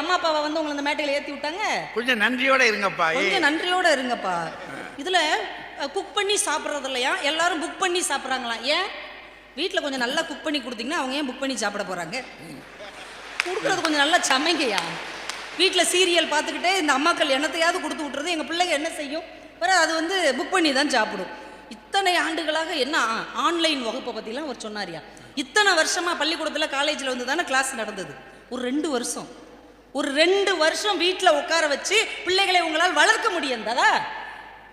அம்மா அப்பாவை வந்து உங்களை அந்த மேட்டையில் ஏற்றி விட்டாங்க? கொஞ்சம் நன்றியோட இருங்கப்பா, கொஞ்சம் நன்றியோட இருங்கப்பா. இதில் குக் பண்ணி சாப்பிட்றது இல்லையா, எல்லாரும் புக் பண்ணி சாப்பிட்றாங்களாம். ஏன்? வீட்டில் கொஞ்சம் நல்லா குக் பண்ணி கொடுத்தீங்கன்னா அவங்க ஏன் புக் பண்ணி சாப்பிட போகிறாங்க? கொடுக்குறது கொஞ்சம் நல்லா சமைங்கய்யா. வீட்டில் சீரியல் பார்த்துக்கிட்டே இந்த அம்மாக்கள் என்னத்தையாவது கொடுத்து விட்டுறது எங்கள் பிள்ளைங்க என்ன செய்யும்? வேறு அது வந்து புக் பண்ணி தான் சாப்பிடும். இத்தனை ஆண்டுகளாக என்ன ஆன்லைன் வகுப்பை பற்றிலாம் அவர் சொன்னாரியா. இத்தனை வருஷமாக பள்ளிக்கூடத்தில் காலேஜில் வந்து தானே கிளாஸ் நடந்தது. ஒரு 2 வருஷம் வீட்டில் உட்கார வச்சு பிள்ளைகளை உங்களால் வளர்க்க முடியாதா?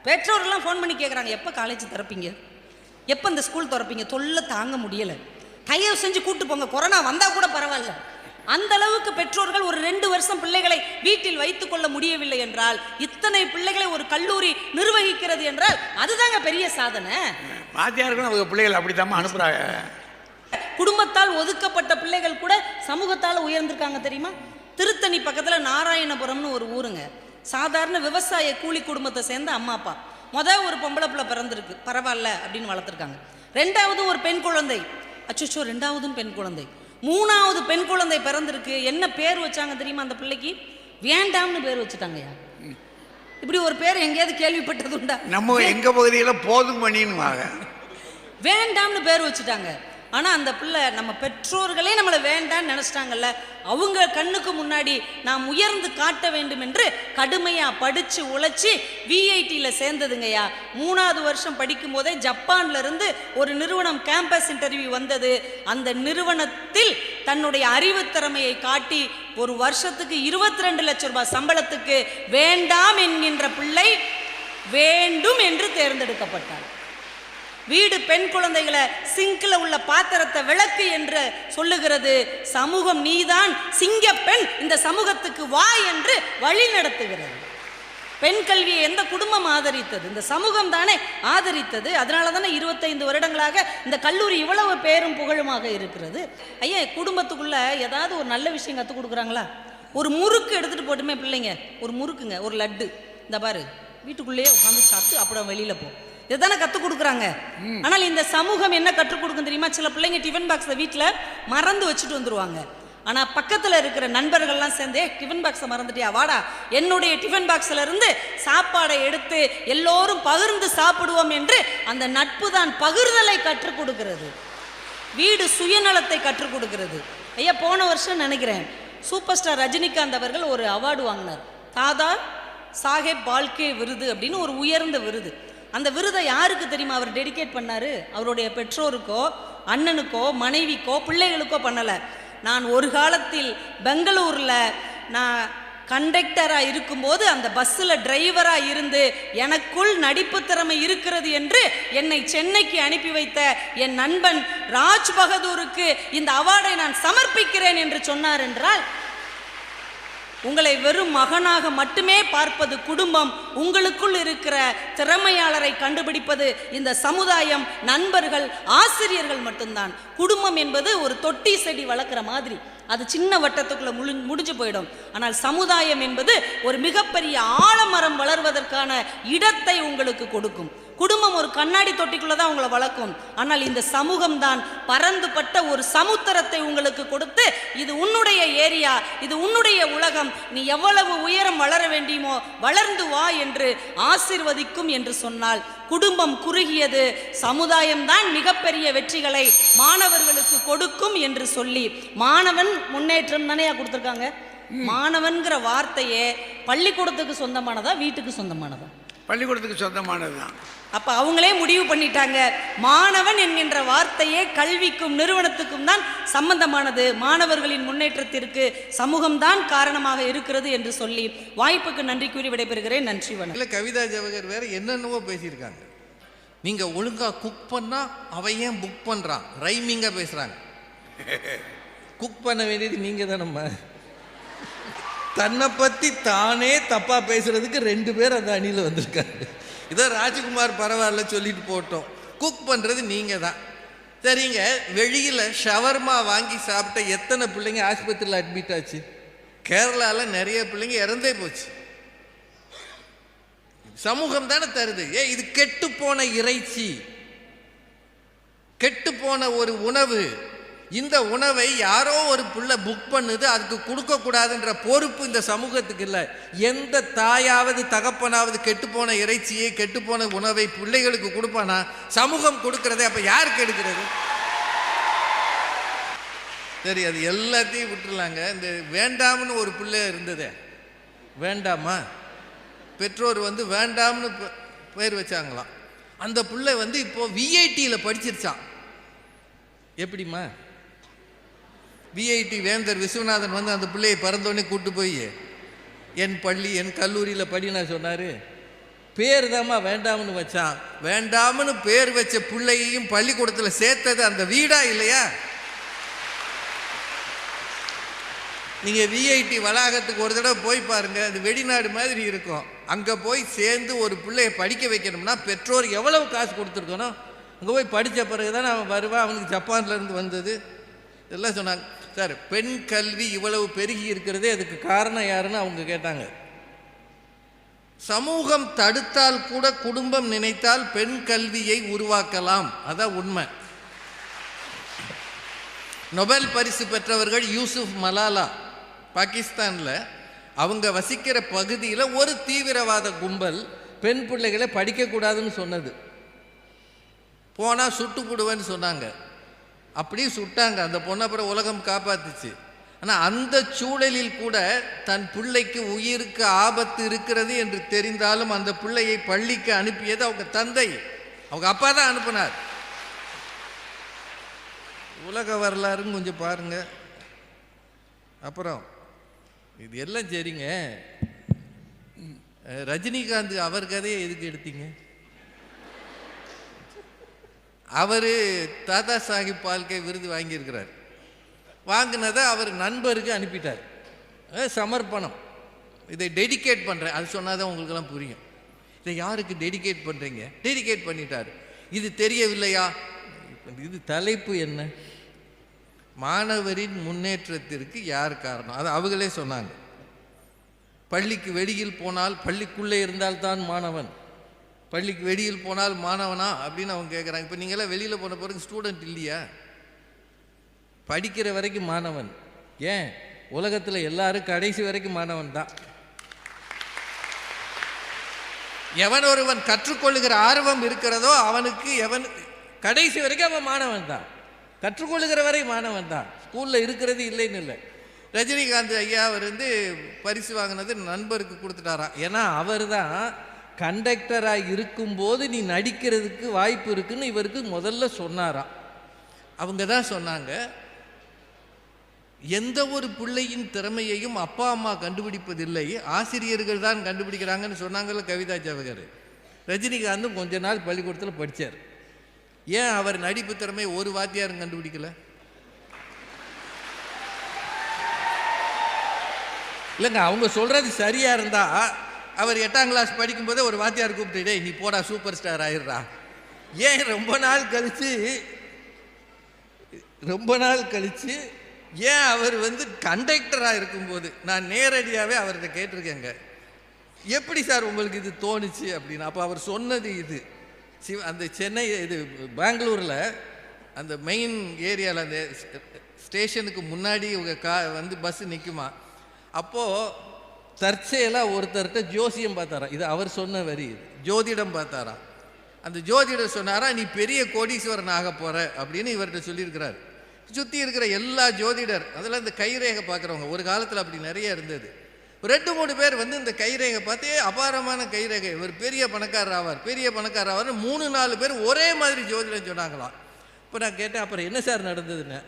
பெற்றோர்கள்லாம் ஃபோன் பண்ணி கேட்குறாங்க, எப்போ காலேஜ் திறப்பீங்க, எப்போ இந்த ஸ்கூல் திறப்பீங்க, தொல்லை தாங்க முடியலை, தயவு செஞ்சு கூப்பிட்டு போங்க, கொரோனா வந்தால் கூட பரவாயில்ல. அந்த அளவுக்கு பெற்றோர்கள் ஒரு 2 வருஷம் பிள்ளைகளை வீட்டில் வைத்துக் கொள்ள முடியவில்லை என்றால், இத்தனை பிள்ளைகளை ஒரு கல்லூரி நிர்வகிக்கிறது என்றால் அதுதாங்க பெரிய சாதனை. வாத்தியாருக்கும் அவங்க பிள்ளைகள் அப்படித்தாம அனுப்புறாங்க. குடும்பத்தால் ஒதுக்கப்பட்ட பிள்ளைகள் கூட சமூகத்தால் உயர்ந்திருக்காங்க தெரியுமா? திருத்தணி பக்கத்தில் நாராயணபுரம்னு ஒரு ஊருங்க. சாதாரண விவசாய கூலி குடும்பத்தை சேர்ந்த அம்மா அப்பா. ஒரு பொம்பளை பிள்ளை பிறந்திருக்கு, பரவாயில்ல அப்படின்னு வளர்த்துருக்காங்க. 2வது ஒரு பெண் குழந்தை, அச்சோ 2வதும் பெண் குழந்தை. 3வது பெண் குழந்தை பிறந்திருக்கு. என்ன பேர் வச்சாங்க தெரியுமா? அந்த பிள்ளைக்கு வேண்டாம்னு பேர் வச்சுட்டாங்கய்யா. இப்படி ஒரு பேர் எங்கேயாவது கேள்விப்பட்டது உண்டா? நம்ம எங்க பகுதியில் போதும் பண்ணின்னு வேண்டாம்னு பேர் வச்சுட்டாங்க. ஆனால் அந்த பிள்ளை நம்ம பெற்றோர்களே நம்மளை வேண்டான்னு நினச்சிட்டாங்கல்ல, அவங்க கண்ணுக்கு முன்னாடி நாம் உயர்ந்து காட்ட வேண்டும் என்று கடுமையாக படித்து உழைச்சி விஐடியில் சேர்ந்ததுங்கய்யா. 3வது வருஷம் படிக்கும் போதே ஜப்பான்லேருந்து ஒரு நிறுவனம் கேம்பஸ் இன்டர்வியூ வந்தது. அந்த நிறுவனத்தில் தன்னுடைய அறிவுத்திறமையை காட்டி ஒரு வருஷத்துக்கு 22 லட்சம் ரூபாய் சம்பளத்துக்கு வேண்டாம் என்கின்ற பிள்ளை வேண்டும் என்று தேர்ந்தெடுக்கப்பட்டார். வீடு பெண் குழந்தைகளை சிங்கில் உள்ள பாத்திரத்தை விளக்கு என்று சொல்லுகிறது. சமூகம் நீதான் சிங்கப்பெண், இந்த சமூகத்துக்கு வா என்று வழி நடத்துகிறது. பெண் கல்வியை எந்த குடும்பம் ஆதரித்தது? இந்த சமூகம் தானே ஆதரித்தது. அதனால தானே 25 வருடங்களாக இந்த கல்லூரி இவ்வளவு பேரும் புகழுமாக இருக்கிறது. ஐயா, குடும்பத்துக்குள்ள ஏதாவது ஒரு நல்ல விஷயம் கற்றுக் கொடுக்குறாங்களா? ஒரு முறுக்கு எடுத்துகிட்டு போட்டுமே பிள்ளைங்க, ஒரு முறுக்குங்க, ஒரு லட்டு, இந்த பாரு வீட்டுக்குள்ளேயே உட்காந்து சாப்பிட்டு அப்புறம் வெளியில் போ, இதுதானே கற்றுக் கொடுக்குறாங்க. ஆனால் இந்த சமூகம் என்ன கற்றுக் கொடுக்கும் தெரியுமா? சில பிள்ளைங்க டிஃபன் பாக்ஸை வீட்டில் மறந்து வச்சுட்டு வந்துடுவாங்க. ஆனால் பக்கத்தில் இருக்கிற நண்பர்கள்லாம் சேர்ந்தே டிஃபன் பாக்ஸை மறந்துட்டியா, வாடா என்னுடைய டிஃபன் பாக்ஸில் இருந்து சாப்பாடை எடுத்து எல்லோரும் பகிர்ந்து சாப்பிடுவோம் என்று அந்த நட்பு தான் பகிர்தலை கற்றுக் கொடுக்கிறது. வீடு சுயநலத்தை கற்றுக் கொடுக்கிறது. ஐயா, போன வருஷம் நினைக்கிறேன் சூப்பர் ஸ்டார் ரஜினிகாந்த் அவர்கள் ஒரு அவார்டு வாங்கினார். தாதா சாஹேப் பால்கே விருது அப்படின்னு ஒரு உயர்ந்த விருது. அந்த விருதை யாருக்கு தெரியுமா அவர் டெடிகேட் பண்ணாரு? அவருடைய பெற்றோருக்கோ, அண்ணனுக்கோ, மனைவிக்கோ, பிள்ளைகளுக்கோ பண்ணலை. நான் ஒரு காலத்தில் பெங்களூரில் நான் கண்டக்டராக இருக்கும்போது அந்த பஸ்ஸில் டிரைவராக இருந்து எனக்குள் நடிப்பு திறமை இருக்கிறது என்று என்னை சென்னைக்கு அனுப்பி வைத்த என் நண்பன் ராஜ் பகதூருக்கு இந்த அவார்டை நான் சமர்ப்பிக்கிறேன் என்று சொன்னார் என்றால், உங்களை வெறும் மகனாக மட்டுமே பார்ப்பது குடும்பம், உங்களுக்குள் இருக்கிற திறமையாளரை கண்டுபிடிப்பது இந்த சமுதாயம், நண்பர்கள், ஆசிரியர்கள் மட்டும்தான். குடும்பம் என்பது ஒரு தொட்டி செடி வளர்க்குற மாதிரி, அது சின்ன வட்டத்துக்குள்ள முடிஞ்சு போயிடும். ஆனால் சமுதாயம் என்பது ஒரு மிகப்பெரிய ஆலமரம் வளர்வதற்கான இடத்தை உங்களுக்கு கொடுக்கும். குடும்பம் ஒரு கண்ணாடி தொட்டிக்குள்ள தான் உங்களை வளர்க்கும். ஆனால் இந்த சமூகம் தான் பரந்துபட்ட ஒரு சமுத்திரத்தை உங்களுக்கு கொடுத்து, இது உன்னுடைய ஏரியா, இது உன்னுடைய உலகம், நீ எவ்வளவு உயரம் வளர வேண்டியுமோ வளர்ந்து வா என்று ஆசீர்வதிக்கும் என்று சொன்னால், குடும்பம் குறுகியது, சமுதாயம்தான் மிகப்பெரிய வெற்றிகளை மாணவர்களுக்கு கொடுக்கும் என்று சொல்லி, மாணவன் முன்னேற்றம் தானே கொடுத்துருக்காங்க. மாணவன்கிற வார்த்தையே பள்ளிக்கூடத்துக்கு சொந்தமானதா, வீட்டுக்கு சொந்தமானதா? பள்ளிக்கூடத்துக்கு சொந்தமானது தான். அப்ப அவங்களே முடிவு பண்ணிட்டாங்க, மாணவன் என்கின்ற வார்த்தையே கல்விக்கும் நிறுவனத்துக்கும் தான் சம்பந்தமானது, மாணவர்களின் முன்னேற்றத்திற்கு சமூகம்தான் காரணமாக இருக்கிறது என்று சொல்லி வாய்ப்புக்கு நன்றி கூறி விடைபெறுகிறேன். நன்றி, வணக்கம். கவிதா ஜவஹர் வேற என்னென்னவோ பேசியிருக்காங்க. நீங்க ஒழுங்கா குக் பண்ணா அவ ஏன் புக் பண்றான், ரைமிங்கா பேசுறாங்க. குக் பண்ண வேண்டியது நீங்க தான். நம்ம தன்னை பற்றி தானே தப்பாக பேசுகிறதுக்கு 2 பேர் அந்த அணியில் வந்திருக்காங்க. இதோ ராஜ்குமார் பரவாயில்ல சொல்லிட்டு போட்டோம், குக் பண்ணுறது நீங்கள் தான். சரிங்க, வெளியில் ஷவர்மா வாங்கி சாப்பிட்ட எத்தனை பிள்ளைங்க ஆஸ்பத்திரியில் அட்மிட் ஆச்சு? கேரளாவில் நிறைய பிள்ளைங்க இறந்தே போச்சு. சமூகம் தானே தருது. இது கெட்டு போன இறைச்சி, கெட்டு போன ஒரு உணவு, இந்த உணவை யாரோ ஒரு புள்ள புக் பண்ணுது, அதுக்கு கொடுக்கக்கூடாதுன்ற பொறுப்பு இந்த சமூகத்துக்கு இல்லை. எந்த தாயாவது தகப்பனாவது கெட்டுப்போன இறைச்சியை கெட்டுப்போன உணவை பிள்ளைகளுக்கு கொடுப்பானா? சமூகம் கொடுக்கறதே. அப்போ யாருக்கு எடுக்கிறது? சரி, அது எல்லாத்தையும் விட்டுருலாங்க. இந்த வேண்டாம்னு ஒரு பிள்ளை இருந்ததே, வேண்டாமா, பெற்றோர் வேண்டாம்னு பேர் வச்சாங்களாம். அந்த பிள்ளை இப்போ விஐடியில் படிச்சிருச்சான். எப்படிம்மா? விஐடி வேந்தர் விஸ்வநாதன் அந்த பிள்ளையை பிறந்தோடனே கூப்பிட்டு போய் என் பள்ளி என் கல்லூரியில் படினா சொன்னார். பேர் தாம்மா வேண்டாம்னு வச்சான். வேண்டாம்னு பேர் வச்ச பிள்ளையையும் பள்ளிக்கூடத்தில் சேர்த்தது அந்த வீடா இல்லையா? நீங்கள் விஐடி வளாகத்துக்கு ஒரு தடவை போய் பாருங்கள், அது வெளிநாடு மாதிரி இருக்கும். அங்கே போய் சேர்ந்து ஒரு பிள்ளையை படிக்க வைக்கணும்னா பெற்றோர் எவ்வளவு காசு கொடுத்துருக்கணும்? அங்கே போய் படித்த பிறகு தானே அவன் வருவான். அவனுக்கு ஜப்பான்லேருந்து வந்தது இதெல்லாம் சொன்னாங்க. சார், பெண் கல்வி இவ்வளவு பெருகி இருக்கிறதே அதுக்கு காரணம் யாருன்னு அவங்க கேட்டாங்க. சமூகம் தடுத்தால் கூட குடும்பம் நினைத்தால் பெண் கல்வியை உருவாக்கலாம். அதான் உண்மை. நொபேல் பரிசு பெற்றவர்கள் யூசுப் மலாலா பாகிஸ்தானில் அவங்க வசிக்கிற பகுதியில் ஒரு தீவிரவாத கும்பல் பெண் பிள்ளைகளை படிக்கக்கூடாதுன்னு சொன்னது. போனால் சுட்டு போடுவேன்னு சொன்னாங்க. அப்படியே சுட்டாங்க. அந்த பொண்ணை அப்புறம் உலகம் காப்பாத்துச்சு. ஆனால் அந்த சூழலில் கூட தன் பிள்ளைக்கு உயிருக்கு ஆபத்து இருக்கிறது என்று தெரிந்தாலும் அந்த பிள்ளையை பள்ளிக்கு அனுப்பியது அவங்க தந்தை, அவங்க அப்பா தான் அனுப்பினார். உலக வரலாறுன்னு கொஞ்சம் பாருங்க. அப்புறம் இது எல்லாம் சரிங்க, ரஜினிகாந்த் அவர் கதையை எதுக்கு எடுத்தீங்க? அவர் தாதா சாஹிப் பால்கே விருது வாங்கியிருக்கிறார். வாங்கினதை அவர் நண்பருக்கு அனுப்பிட்டார். சமர்ப்பணம், இதை டெடிகேட் பண்ணுறேன். அது சொன்னால் தான் உங்களுக்கெல்லாம் புரியும். இதை யாருக்கு டெடிகேட் பண்ணுறீங்க? டெடிகேட் பண்ணிட்டார். இது தெரியவில்லையா? இது தலைப்பு என்ன? மாணவரின் முன்னேற்றத்திற்கு யார் காரணம்? அது அவங்களே சொன்னாங்க. பள்ளிக்கு வெளியில் போனால், பள்ளிக்குள்ளே இருந்தால்தான் மாணவன், பள்ளிக்கு வெளியில் போனால் மாணவனா அப்படின்னு அவங்க கேட்குறாங்க. இப்போ நீங்களாம் வெளியில் போன பிறகு ஸ்டூடெண்ட் இல்லையா? படிக்கிற வரைக்கும் மாணவன். ஏன் உலகத்தில் எல்லாரும் கடைசி வரைக்கும் மாணவன் தான். எவன் ஒருவன் கற்றுக்கொள்ளுகிற ஆர்வம் இருக்கிறதோ அவனுக்கு கடைசி வரைக்கும் அவன் மாணவன் தான். கற்றுக்கொள்ளுகிற வரை மாணவன் தான். ஸ்கூலில் இருக்கிறது இல்லைன்னு இல்லை. ரஜினிகாந்த் ஐயா அவர் பரிசு வாங்கினது நண்பருக்கு கொடுத்துட்டாராம். ஏன்னா அவர் தான் கண்டக்டராக இருக்கும்போது நீ நடிக்கிறதுக்கு வாய்ப்பு இருக்குன்னு இவருக்கு முதல்ல சொன்னாராம். அவங்க தான் சொன்னாங்க, எந்த ஒரு பிள்ளையின் திறமையையும் அப்பா அம்மா கண்டுபிடிப்பதில்லை, ஆசிரியர்கள் தான் கண்டுபிடிக்கிறாங்கன்னு சொன்னாங்கல்ல கவிதா ஜவஹர். ரஜினிகாந்தும் கொஞ்ச நாள் பள்ளிக்கூடத்தில் படித்தார். ஏன் அவர் நடிப்பு திறமை ஒரு வாத்தியாரும் கண்டுபிடிக்கல? இல்லைங்க, அவங்க சொல்கிறது சரியாக இருந்தால் அவர் 8ஆம் கிளாஸ் படிக்கும்போதே ஒரு வாத்தியார் கூப்பிட்டு, நீ போடா சூப்பர் ஸ்டார் ஆயிடுறா. ஏன் ரொம்ப நாள் கழித்து ஏன் அவர் கண்டக்டராக இருக்கும்போது நான் நேரடியாகவே அவர்கிட்ட கேட்டிருக்கேங்க, எப்படி சார் உங்களுக்கு இது தோணுச்சு அப்படின்னு. அப்போ அவர் சொன்னது இது, அந்த சென்னை இது பெங்களூரில் அந்த மெயின் ஏரியாவில் அந்த ஸ்டேஷனுக்கு முன்னாடி இவங்க பஸ்ஸு நிற்குமா. அப்போது தற்செயலாக ஒருத்தர்கிட்ட ஜோசியம் பார்த்தாராம். இது அவர் சொன்ன வரி. ஜோதிடம் பார்த்தாராம். அந்த ஜோதிடர் சொன்னாரா, நீ பெரிய கோடீஸ்வரன் ஆக போகிற அப்படின்னு இவர்கிட்ட சொல்லியிருக்கிறார். சுற்றி இருக்கிற எல்லா ஜோதிடர், அதில் இந்த கைரேகை பார்க்குறவங்க, ஒரு காலத்தில் அப்படி நிறைய இருந்தது. 2-3 பேர் இந்த கைரேகை பார்த்து அபாரமான கைரேகை, இவர் பெரிய பணக்காரர் ஆவார் 3-4 பேர் ஒரே மாதிரி ஜோதிடம் சொன்னாங்களாம். இப்போ நான் கேட்டேன், அப்புறம் என்ன சார் நடந்ததுன்னு.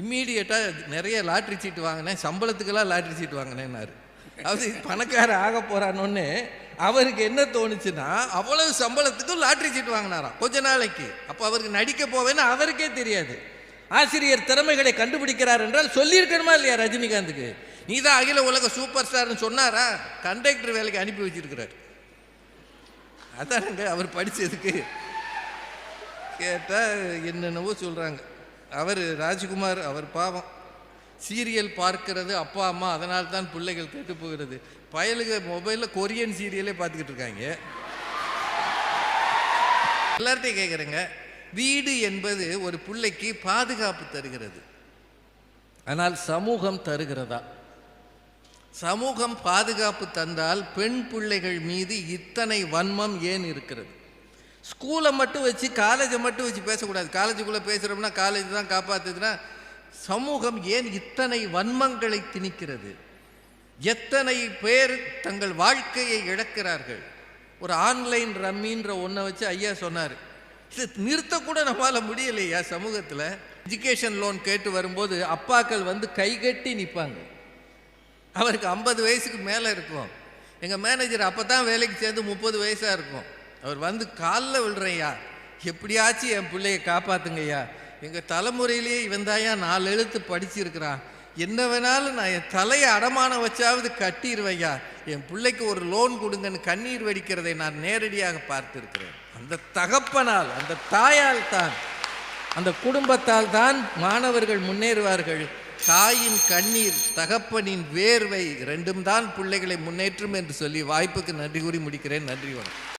இம்மீடியட்டாக நிறைய லாட்ரி சீட்டு வாங்கினேன், சம்பளத்துக்கெல்லாம் லாட்ரி சீட்டு வாங்கினேன்னாரு. அது பணக்காரர் ஆக போகிறானோன்னு அவருக்கு என்ன தோணுச்சுன்னா, அவ்வளவு சம்பளத்துக்கும் லாட்ரி சீட்டு வாங்கினாராம் கொஞ்ச நாளைக்கு. அப்போ அவருக்கு நடிக்க போவேன்னு அவருக்கே தெரியாது. ஆசிரியர் திறமைகளை கண்டுபிடிக்கிறார் என்றால் சொல்லியிருக்கணுமா இல்லையா? ரஜினிகாந்துக்கு நீ தான் அகில உலக சூப்பர் ஸ்டார்னு சொன்னாரா? கண்டக்டர் வேலைக்கு அனுப்பி வச்சிருக்கிறார். அதானுங்க அவர் படித்ததுக்கு. கேட்டால் என்னென்னவோ சொல்கிறாங்க. அவர் ராஜ்குமார், அவர் பாவம், சீரியல் பார்க்கிறது அப்பா அம்மா, அதனால தான் பிள்ளைகள் கெட்டு போகிறது. பயலுக மொபைலில் கொரியன் சீரியலே பார்த்துக்கிட்டு இருக்காங்க. எல்லார்ட்டையும் கேட்குறேங்க, வீடு என்பது ஒரு பிள்ளைக்கு பாதுகாப்பு தருகிறது. ஆனால் சமூகம் தருகிறதா? சமூகம் பாதுகாப்பு தந்தால் பெண் பிள்ளைகள் மீது இத்தனை வன்மம் ஏன் இருக்கிறது? ஸ்கூலை மட்டும் வச்சு காலேஜை மட்டும் வச்சு பேசக்கூடாது. காலேஜுக்குள்ளே பேசுகிறோம்னா காலேஜ் தான் காப்பாற்றுதுன்னா சமூகம் ஏன் இத்தனை வன்மங்களை திணிக்கிறது? எத்தனை பேர் தங்கள் வாழ்க்கையை இழக்கிறார்கள். ஒரு ஆன்லைன் ரம்மின்ற ஒன்றை வச்சு ஐயா சொன்னார், இது நிறுத்தக்கூட நம்மளால் முடியலையா சமூகத்தில். எஜுகேஷன் லோன் கேட்டு வரும்போது அப்பாக்கள் வந்து கைகட்டி நிற்பாங்க. அவருக்கு 50 வயசுக்கு மேலே இருக்கும். எங்கள் மேனேஜர் அப்போ தான் வேலைக்கு சேர்ந்து 30 வயசாக இருக்கும். அவர் வந்து காலில் விழுறையா, எப்படியாச்சும் என் பிள்ளைய காப்பாற்றுங்கய்யா, எங்கள் தலைமுறையிலேயே இவன் தாயா 4 எழுத்து படிச்சிருக்கிறான், என்ன வேணாலும் நான் என் தலையை அடமானம் வச்சாவது கட்டிடுவையா, என் பிள்ளைக்கு ஒரு லோன் கொடுங்கன்னு கண்ணீர் வடிக்கிறதை நான் நேரடியாக பார்த்துருக்கிறேன். அந்த தகப்பனால், அந்த தாயால் தான், அந்த குடும்பத்தால் தான் மாணவர்கள் முன்னேறுவார்கள். தாயின் கண்ணீர், தகப்பனின் வேர்வை 2ம் தான் பிள்ளைகளை முன்னேற்றும் என்று சொல்லி வாய்ப்புக்கு நன்றி கூறி முடிக்கிறேன். நன்றி, வணக்கம்.